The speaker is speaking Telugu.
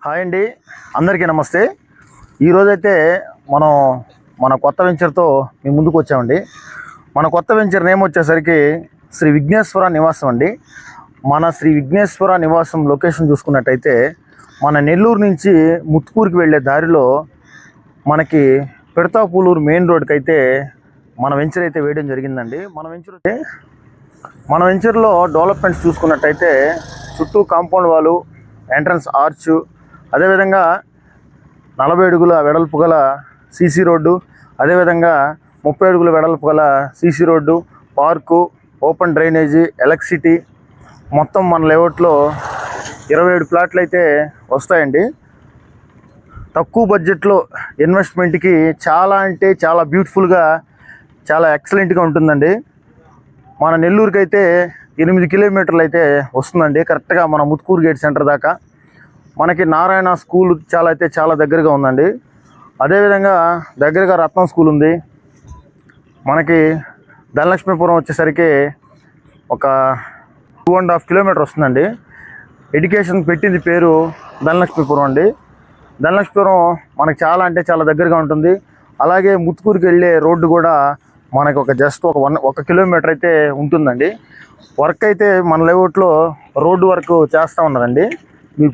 హాయ్ అండి, అందరికీ నమస్తే. ఈరోజైతే మనం మన కొత్త వెంచర్తో మీ ముందుకు వచ్చామండి. మన కొత్త వెంచర్ నేమ్ వచ్చేసరికి శ్రీ విఘ్నేశ్వర నివాసం అండి. మన శ్రీ విఘ్నేశ్వర నివాసం లొకేషన్ చూసుకున్నట్టయితే మన నెల్లూరు నుంచి ముత్తుకూరుకి వెళ్ళే దారిలో మనకి పెడతాపూలూరు మెయిన్ రోడ్కి అయితే మన వెంచర్ అయితే వేయడం జరిగిందండి. మన వెంచర్లో డెవలప్మెంట్స్ చూసుకున్నట్టయితే చుట్టూ కాంపౌండ్ వాలు, ఎంట్రన్స్ ఆర్చ్, అదేవిధంగా 40 అడుగుల వెడల్పు గల సీసీ రోడ్డు, అదేవిధంగా 30 అడుగుల వెడల్పు గల CC road, park, open drainage, electricity మొత్తం మన లేఅవుట్లో 27 ప్లాట్లు అయితే వస్తాయండి. తక్కువ బడ్జెట్లో ఇన్వెస్ట్మెంట్కి చాలా అంటే చాలా బ్యూటిఫుల్గా, చాలా ఎక్సలెంట్గా ఉంటుందండి. మన నెల్లూరుకి అయితే 8 కిలోమీటర్లు అయితే వస్తుందండి, కరెక్ట్గా మన ముత్తుకూరు గేట్ సెంటర్ దాకా. మనకి నారాయణ స్కూల్ చాలా దగ్గరగా ఉందండి. అదేవిధంగా దగ్గరగా రత్నం స్కూల్ ఉంది. మనకి ధనలక్ష్మీపురం వచ్చేసరికి ఒక 2.5 కిలోమీటర్ వస్తుందండి. ఎడ్యుకేషన్ పెట్టింది పేరు ధనలక్ష్మీపురం అండి. ధనలక్ష్మీపురం మనకి చాలా దగ్గరగా ఉంటుంది. అలాగే ముత్తుకూరుకి వెళ్ళే రోడ్డు కూడా మనకి ఒక కిలోమీటర్ అయితే ఉంటుందండి. వర్క్ అయితే మన లేఅవుట్లో రోడ్డు వర్క్ చేస్తూ ఉన్నారండి. మీరు